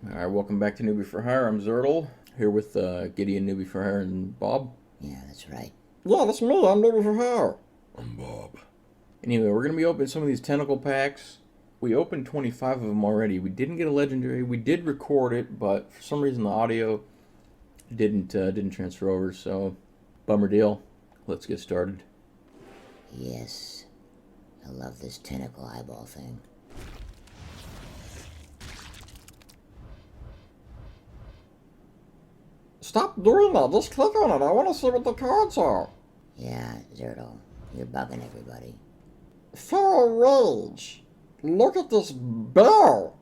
Alright, welcome back to Newbie for Hire. I'm Zertle, here with Gideon, Newbie for Hire, and Bob. Yeah, that's right. Yeah, that's me. I'm Newbie for Hire. I'm Bob. Anyway, we're going to be opening some of these Tentacle packs. We opened 25 of them already. We didn't get a legendary. We did record it, but for some reason the audio didn't transfer over, so bummer deal. Let's get started. Yes. I love this tentacle eyeball thing. Stop doing that. Just click on it. I want to see what the cards are. Yeah, Zerto, you're bugging everybody. Feral Rage. Look at this bell.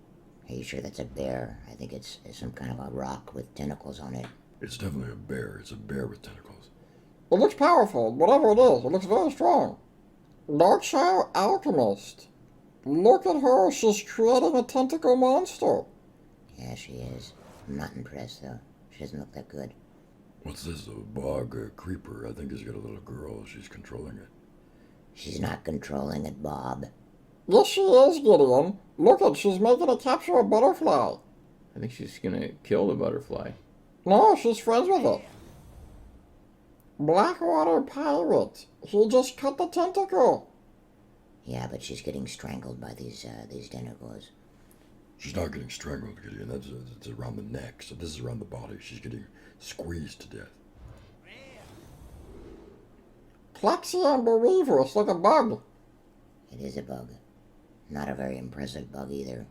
Are you sure that's a bear? I think it's some kind of a rock with tentacles on it. It's definitely a bear. It's a bear with tentacles. It looks powerful, whatever it is. It looks very strong. Darkshire Alchemist. Look at her. She's creating a tentacle monster. Yeah, she is. I'm not impressed, though. She doesn't look that good. What's this? A bog creeper. I think he's got a little girl. She's controlling it. She's not controlling it, Bob. Yes, she is, Gideon. Look at, she's making it capture a butterfly. I think she's going to kill the butterfly. No, she's friends with it. Blackwater Pirate. He just cut the tentacle. Yeah, but she's getting strangled by these tentacles. She's not getting strangled, Gideon. It's around the neck. So this is around the body. She's getting squeezed to death. Plexian Bereaver. It's like a bug. It is a bug. Not a very impressive bug either.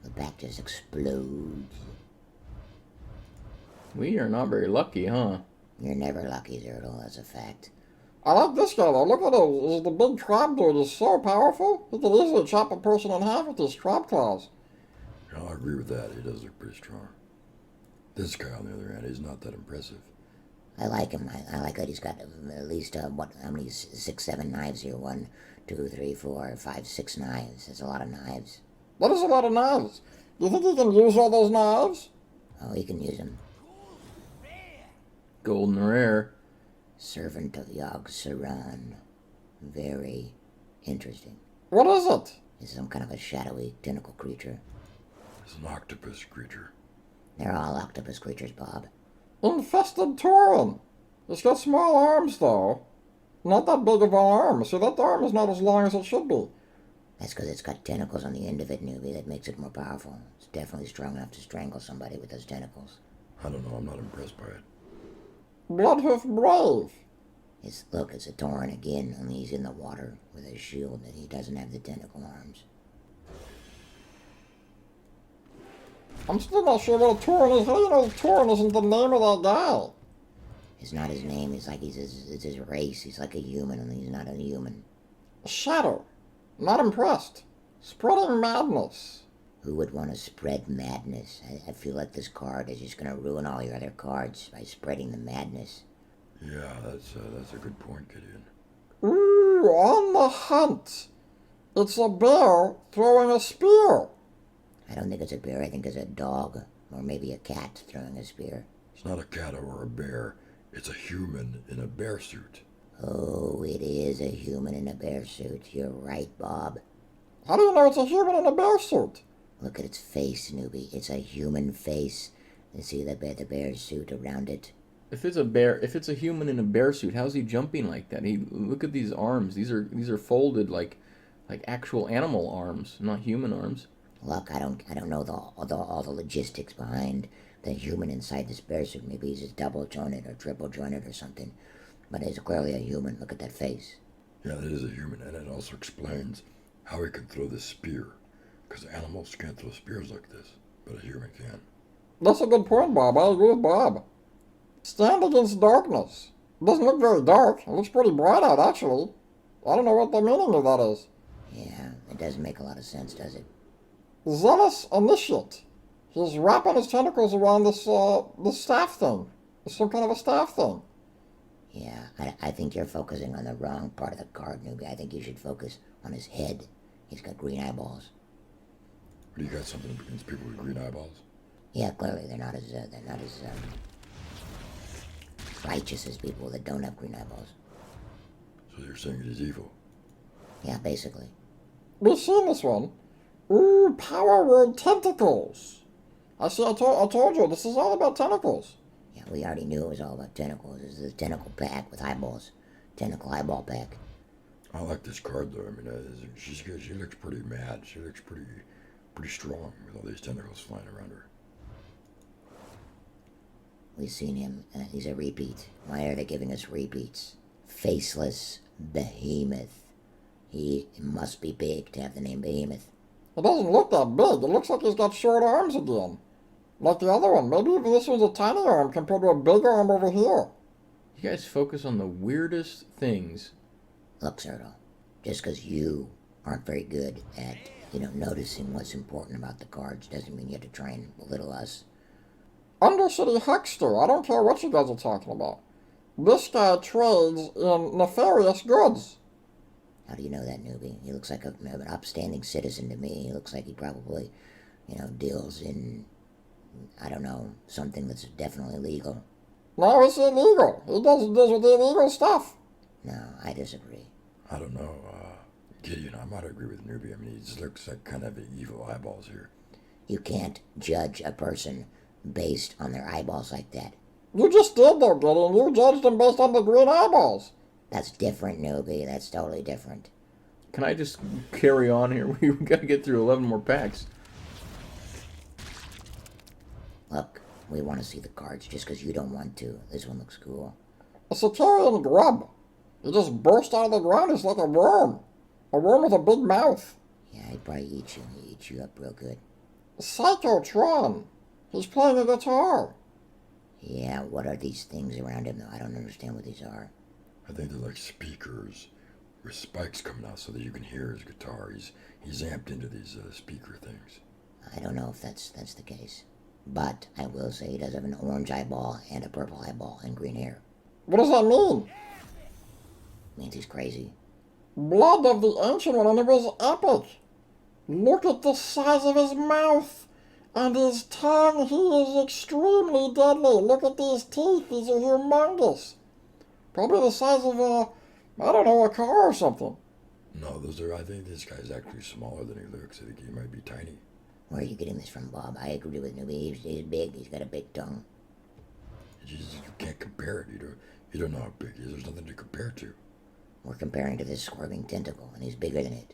The back just explodes. We are not very lucky, huh? You're never lucky, Zertle, that's a fact. I like this guy though. Look at him. The big crab dude is so powerful. He can easily chop a person in half with his crab claws. Yeah, I agree with that. He does look pretty strong. This guy, on the other hand, is not that impressive. I like him. I like that he's got at least, how many, 6, 7 knives here? 1, 2, 3, 4, 5, 6 knives. That's a lot of knives. That is a lot of knives. Do you think he can use all those knives? Oh, he can use them. Golden rare. Servant of Yog Saran. Very interesting. What is it? It's some kind of a shadowy tentacle creature. It's an octopus creature. They're all octopus creatures, Bob. Infested Tauren. It's got small arms though. Not that big of an arm. See, that arm is not as long as it should be. That's because it's got tentacles on the end of it, newbie. That makes it more powerful. It's definitely strong enough to strangle somebody with those tentacles. I don't know. I'm not impressed by it. Bloodhoof Brave. Look, it's a Tauren again, only he's in the water with a shield and he doesn't have the tentacle arms. I'm still not sure what a Tauren is. How do you know Tauren isn't the name of that guy? It's not his name, it's like it's his race. He's like a human, only he's not a human. Shadow. Not impressed. Spreading Madness. Who would want to spread madness? I feel like this card is just going to ruin all your other cards by spreading the madness. Yeah, that's a good point, Gideon. Ooh, on the hunt. It's a bear throwing a spear. I don't think it's a bear, I think it's a dog, or maybe a cat throwing a spear. It's not a cat or a bear. It's a human in a bear suit. Oh, it is a human in a bear suit. You're right, Bob. How do you know it's a human in a bear suit? Look at its face, newbie. It's a human face. You see the bear suit around it? If it's a human in a bear suit, how's he jumping like that? Look at these arms. These are folded like actual animal arms, not human arms. Look, I don't know all the logistics behind the human inside this bear suit. Maybe he's just double jointed or triple jointed or something. But it's clearly a human. Look at that face. Yeah, that is a human, and it also explains how he can throw this spear. Because animals can't throw spears like this, but a human can. That's a good point, Bob. I agree with Bob. Stand Against Darkness. It doesn't look very dark. It looks pretty bright out, actually. I don't know what the meaning of that is. Yeah, it doesn't make a lot of sense, does it? Zealous Initiate. He's wrapping his tentacles around this staff thing. It's some kind of a staff thing. Yeah, I think you're focusing on the wrong part of the card, newbie. I think you should focus on his head. He's got green eyeballs. What, do you got something against people with green eyeballs? Yeah, clearly they're not as righteous as people that don't have green eyeballs. So you're saying it is evil? Yeah, basically. We've seen this one. Ooh, power word tentacles. I see, I told you, this is all about tentacles. Yeah, we already knew it was all about tentacles. This is a tentacle pack with eyeballs. Tentacle eyeball pack. I like this card though. I mean, she looks pretty mad. She looks pretty strong with all these tentacles flying around her. We've seen him. He's a repeat. Why are they giving us repeats? Faceless Behemoth. He must be big to have the name Behemoth. It doesn't look that big. It looks like he's got short arms again. Like the other one. Maybe even this one's a tiny arm compared to a big arm over here. You guys focus on the weirdest things. Look, Zerto, just because you aren't very good at, noticing what's important about the cards doesn't mean you have to try and belittle us. Undercity Huckster. I don't care what you guys are talking about. This guy trades in nefarious goods. How do you know that, newbie? He looks like an upstanding citizen to me. He looks like he probably, deals in, I don't know, something that's definitely legal. No, it's illegal. He deals with illegal stuff. No, I disagree. I don't know, Gideon. I might agree with Newbie. I mean, he just looks like kind of evil eyeballs here. You can't judge a person based on their eyeballs like that. You just did though, Gideon. You judged him based on the green eyeballs. That's different, newbie. That's totally different. Can I just carry on here? We gotta get through 11 more packs. Look, we want to see the cards just because you don't want to. This one looks cool. A Sicarian grub. He just burst out of the ground. It's like a worm. A worm with a big mouth. Yeah, he'd probably eat you. He'd eat you up real good. Psychotron. He's playing a guitar. Yeah, what are these things around him, though? I don't understand what these are. I think they're like speakers with spikes coming out so that you can hear his guitar. He's amped into these speaker things. I don't know if that's the case. But I will say he does have an orange eyeball and a purple eyeball and green hair. What does that mean? Means he's crazy. Blood of the Ancient One, and it was epic. Look at the size of his mouth. And his tongue, he is extremely deadly. Look at these teeth, these are humongous. Probably the size of a car or something. No, I think this guy's actually smaller than he looks. I think he might be tiny. Where are you getting this from, Bob? I agree with Newbie. He's big. He's got a big tongue. You can't compare it. You don't know how big he is. There's nothing to compare to. We're comparing to this squirming tentacle, and he's bigger than it.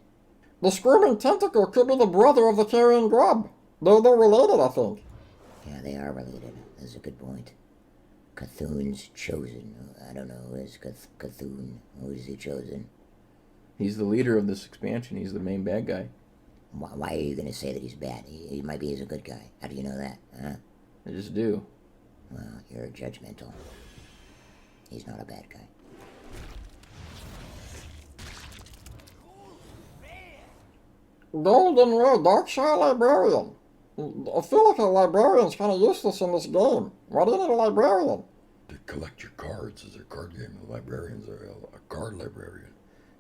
The Screaming Tentacle could be the brother of the Carrion Grub. They're related, I think. Yeah, they are related. That's a good point. Cthulhu's chosen. I don't know who is Cthulhu. Who is he chosen? He's the leader of this expansion. He's the main bad guy. Why are you going to say that he's bad? He might be he's a good guy. How do you know that? Huh? I just do. Well, you're judgmental. He's not a bad guy. Golden Rare Darkshire Librarian. I feel like a librarian's kind of useless in this game. Why do you need a librarian? To collect your cards. It's a card game. The librarian's a card librarian.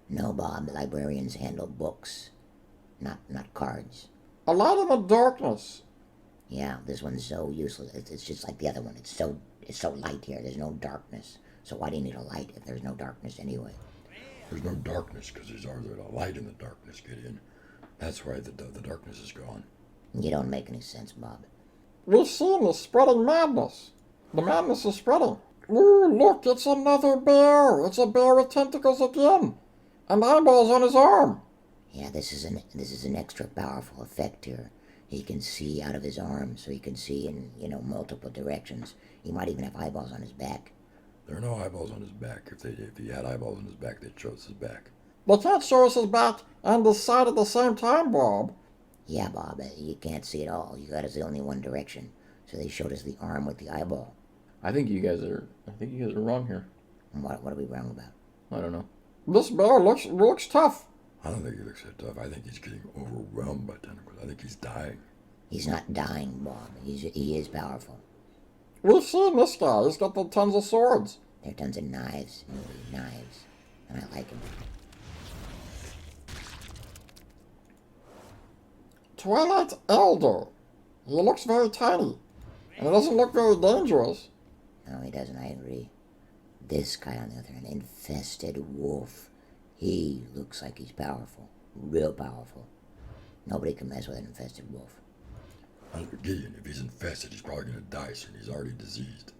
No, Bob. Librarians handle books, not cards. A light in the darkness. Yeah, this one's so useless. It's just like the other one. It's so light here. There's no darkness. So why do you need a light if there's no darkness anyway? There's no darkness because there's a light in the darkness, Gideon. That's why the darkness is gone. You don't make any sense, Bob. We've seen this spreading madness. The madness is spreading. Ooh, look, it's another bear. It's a bear with tentacles again. And eyeballs on his arm. Yeah, this is an extra powerful effect here. He can see out of his arm, so he can see in, multiple directions. He might even have eyeballs on his back. There are no eyeballs on his back. If he had eyeballs on his back, they'd show us his back. They can't show us his back and his side at the same time, Bob. Yeah, Bob, you can't see it all. You got to see only one direction. So they showed us the arm with the eyeball. I think you guys are wrong here. What are we wrong about? I don't know. This bear looks tough. I don't think he looks that tough. I think he's getting overwhelmed by tentacles. I think he's dying. He's not dying, Bob. He is powerful. We've seen this guy. He's got the tons of swords. There are tons of knives, knives, and I like him. Twilight Elder. He looks very tiny. And he doesn't look very dangerous. No, he doesn't, I agree. This guy, on the other hand, Infested Wolf. He looks like he's powerful. Real powerful. Nobody can mess with an infested wolf. As for Gideon, if he's infested, he's probably gonna die soon. He's already diseased.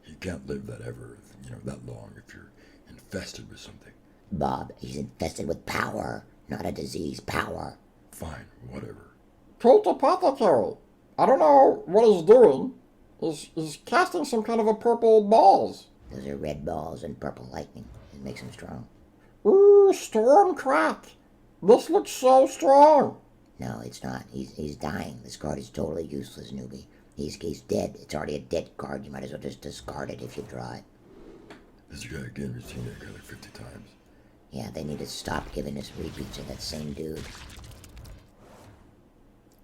You can't live that long if you're infested with something. Bob, he's infested with power, not a disease. Power. Fine, whatever. Cult Apothecary. I don't know what he's doing. He's casting some kind of a purple balls. Those are red balls and purple lightning. It makes him strong. Ooh, Stormcrack. This looks so strong. No, it's not. He's dying. This card is totally useless, newbie. He's dead. It's already a dead card. You might as well just discard it if you draw it. This guy again, we've seen that guy like 50 times. Yeah, they need to stop giving us repeats of that same dude.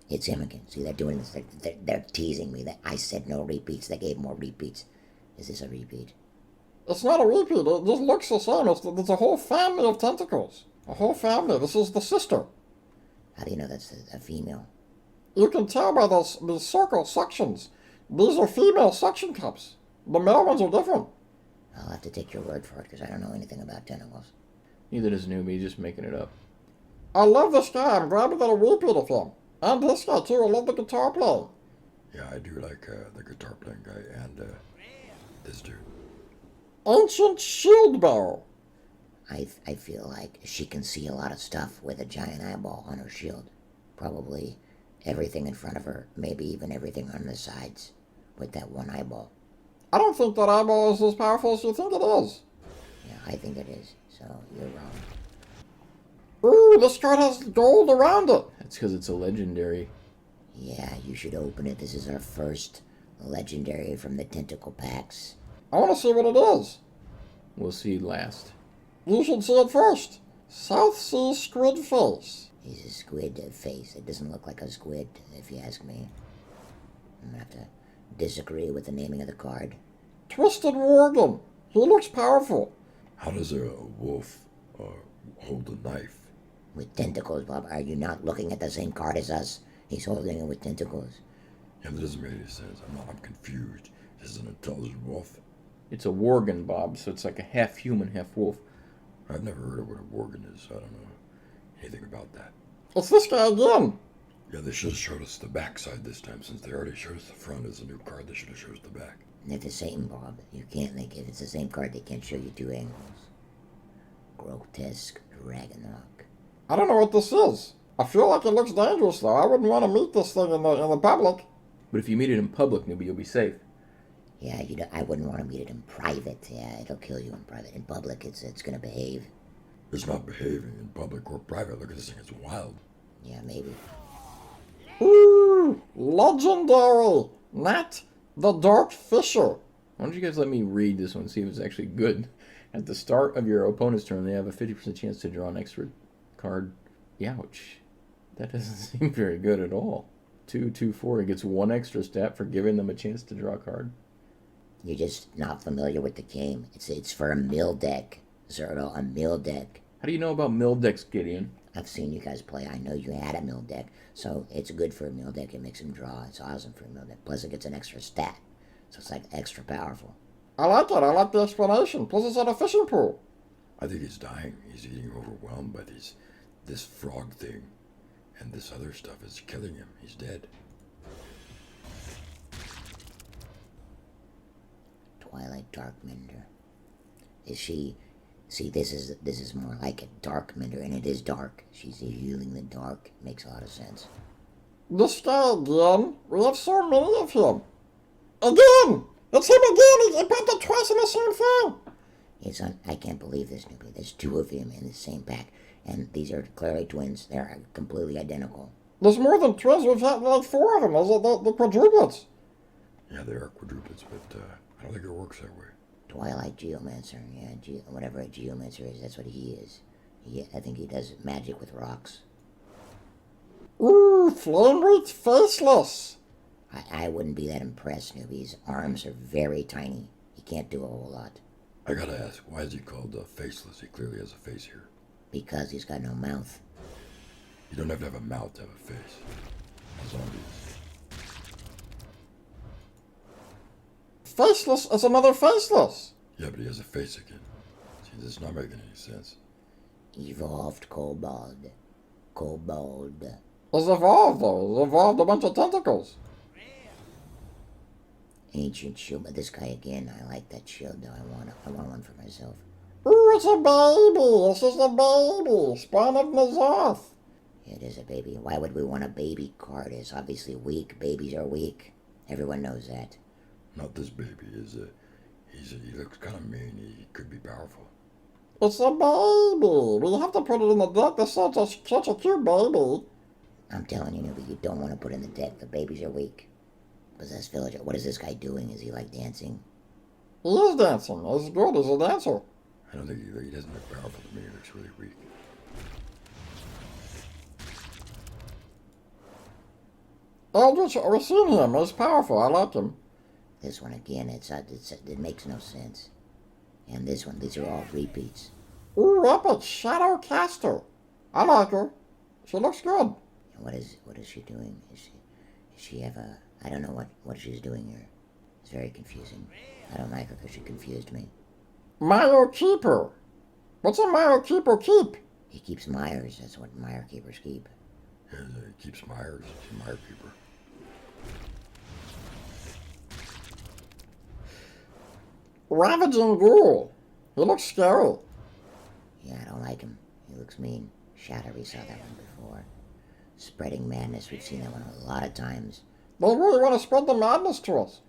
It's him again. See, they're doing this. They're teasing me. I said no repeats. They gave more repeats. Is this a repeat? It's not a repeat. It just looks the same. There's a whole family of tentacles. A whole family. This is the sister. How do you know that's a female? You can tell by those circle sections. These are female suction cups. The male ones are different. I'll have to take your word for it because I don't know anything about tentacles. Neither does Newbie, he's just making it up. I love this guy. I'm glad we got a repeat of him. And this guy too. I love the guitar playing. Yeah, I do like the guitar playing guy and this dude. Ancient shield bearer. I feel like she can see a lot of stuff with a giant eyeball on her shield. Probably everything in front of her, maybe even everything on the sides with that one eyeball. I don't think that eyeball is as powerful as you think it is. Yeah, I think it is, so you're wrong. Ooh, this card has gold around it. That's because it's a legendary. Yeah, you should open it. This is our first legendary from the Tentacle packs. I want to see what it is. We'll see last. You should see it first. South Sea Squid Face. He's a squid face. It doesn't look like a squid, if you ask me. I'm gonna have to disagree with the naming of the card. Twisted Worgen. He looks powerful. How does a wolf hold a knife? With tentacles, Bob. Are you not looking at the same card as us? He's holding it with tentacles. Yeah, that doesn't make any sense. I'm confused. This is an intelligent wolf. It's a Worgen, Bob, so it's like a half human, half wolf. I've never heard of what a worgen is, so I don't know anything about that. It's this guy again. Yeah, they should have showed us the backside this time. Since they already showed us the front as a new card, they should have showed us the back. They're the same, Bob. You can't, like, if it's the same card, they can't show you two angles. Grotesque Ragnarok. I don't know what this is. I feel like it looks dangerous, though. I wouldn't want to meet this thing in the public. But if you meet it in public, Newbie, you'll be safe. Yeah, I wouldn't want to meet it in private. Yeah, it'll kill you in private. In public, it's gonna behave. It's not behaving in public or private. Look at this thing. It's wild. Yeah, maybe. Ooh, legendary. Nat the Dark Fisher. Why don't you guys let me read this one and see if it's actually good? At the start of your opponent's turn, they have a 50% chance to draw an extra card. Ouch. That doesn't seem very good at all. 2/2/4. He gets one extra stat for giving them a chance to draw a card. You're just not familiar with the game. It's for a mill deck, Zerto, a mill deck. How do you know about mill decks, Gideon? I've seen you guys play. I know you had a mill deck, so it's good for a mill deck. It makes him draw. It's awesome for a mill deck. Plus, it gets an extra stat, so it's like extra powerful. I like it. I like the explanation. Plus, it's at a fishing pool. I think he's dying. He's getting overwhelmed by this frog thing, and this other stuff is killing him. He's dead. Twilight Darkmender. Is she? See, this is more like a Darkmender, and it is dark. She's healing the dark. Makes a lot of sense. This guy again. We have so many of him. Again! It's him again! He popped up twice in the same thing! I can't believe this, newbie. There's two of him in the same pack, and these are clearly twins. They're completely identical. There's more than twins. We've had like four of them. Those are the quadruplets. Yeah, they are quadruplets, but I don't think it works that way. Twilight Geomancer. Yeah, whatever a Geomancer is, that's what he is. I think he does magic with rocks. Ooh, Flamewreath Faceless. I wouldn't be that impressed, newbie. His arms are very tiny. He can't do a whole lot. I gotta ask, why is he called faceless? He clearly has a face here. Because he's got no mouth. You don't have to have a mouth to have a face. A zombie is. Faceless is another faceless. Yeah, but he has a face again. See, this is not making any sense. Evolved Kobold. kobold. It's evolved, though. It's evolved a bunch of tentacles. Ancient shield. But this guy again, I like that shield, though. I want one for myself. Ooh, it's a baby. It's just a baby. Spawn of Nazoth. It is a baby. Why would we want a baby card? It's obviously weak. Babies are weak. Everyone knows that. Not this baby. He looks kind of mean. He could be powerful. It's a baby. We have to put it in the deck. This is such a cute baby. I'm telling you, newbie, you don't want to put in the deck. The babies are weak. Possessed villager. What is this guy doing? Is he like dancing? He is dancing. He's good. He's a dancer. I don't think he doesn't look powerful to me. He looks really weak. Eldritch, we've seen him. He's powerful. I like him. This one again, it makes no sense. And this one, these are all repeats. Ooh, epic Shadow Caster. I like her. She looks good. And what is she doing? Is she have a? I don't know what she's doing here. It's very confusing. I don't like her because she confused me. Mire Keeper. What's a Mire Keeper keep? He keeps Myers. That's what Mire Keepers keep. He keeps Myers. He's a Mire Keeper. Ravaging Ghoul. He looks scary. Yeah, I don't like him. He looks mean. Shatter, we saw that one before. Spreading Madness, we've seen that one a lot of times. They really want to spread the madness to us.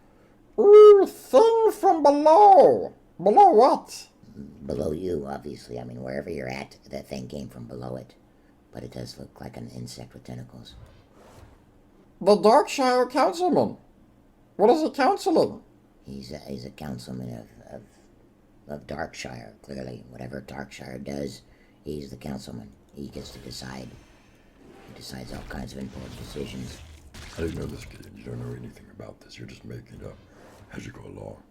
Ooh, Thing from Below. Below what? Below you, obviously. I mean, wherever you're at, that thing came from below it. But it does look like an insect with tentacles. The Darkshire Councilman. What is he counseling? He's a councilman of Darkshire, clearly. Whatever Darkshire does, he's the councilman. He gets to decide. He decides all kinds of important decisions. I didn't know this, kid. You don't know anything about this. You're just making it up as you go along.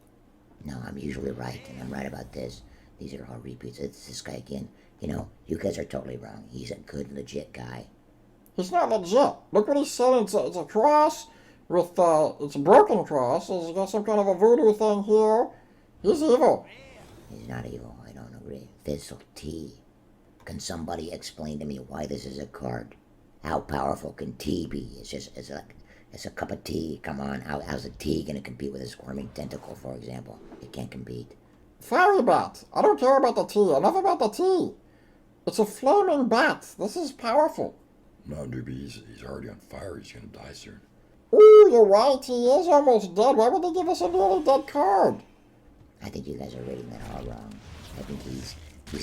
No, I'm usually right, and I'm right about this. These are all repeats. It's this guy again. You know, you guys are totally wrong. He's a good, legit guy. He's not legit. Look what he's saying. It's a cross with, it's a broken cross. He's got some kind of a voodoo thing here. He's evil. He's not evil. I don't agree. Thistle tea. Can somebody explain to me why this is a card? How powerful can tea be? It's a cup of tea. Come on. How's a tea going to compete with a squirming tentacle, for example? It can't compete. Fairy bat. I don't care about the tea. Enough about the tea. It's a flaming bat. This is powerful. No, newbie, he's already on fire. He's gonna die soon. Ooh, you're right. He is almost dead. Why would they give us a nearly dead card? I think you guys are reading that all wrong. I think he's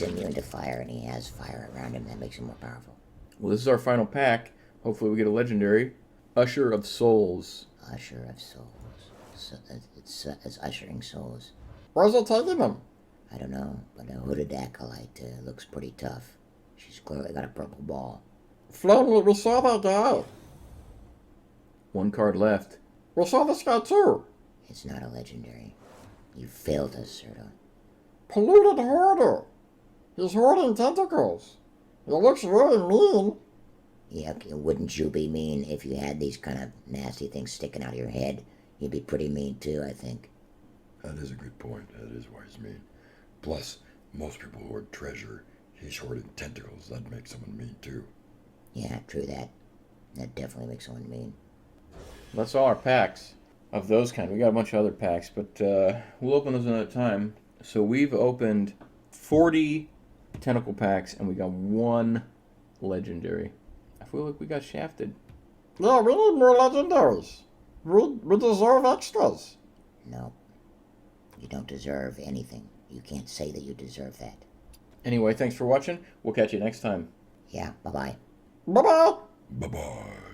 immune to fire, and he has fire around him. That makes him more powerful. Well, this is our final pack. Hopefully we get a legendary. Usher of Souls. Usher of Souls. So it's ushering souls. Where's it taking him? I don't know, but a hooded acolyte looks pretty tough. She's clearly got a purple ball. Flamey, we saw that guy. One card left. We saw this guy too. It's not a legendary. You failed us, Serto. Polluted Hoarder. He's hoarding tentacles. He looks really mean. Yeah, wouldn't you be mean if you had these kind of nasty things sticking out of your head? You'd be pretty mean too, I think. That is a good point. That is why he's mean. Plus, most people hoard treasure. He's hoarding tentacles. That'd make someone mean too. Yeah, true that. That definitely makes someone mean. That's all our packs of those kind. We got a bunch of other packs, but we'll open those another time. So we've opened 40 tentacle packs, and we got one legendary. I feel like we got shafted. Yeah, we need more legendaries. We deserve extras. No. You don't deserve anything. You can't say that you deserve that. Anyway, thanks for watching. We'll catch you next time. Yeah, bye-bye. Bye-bye. Bye-bye.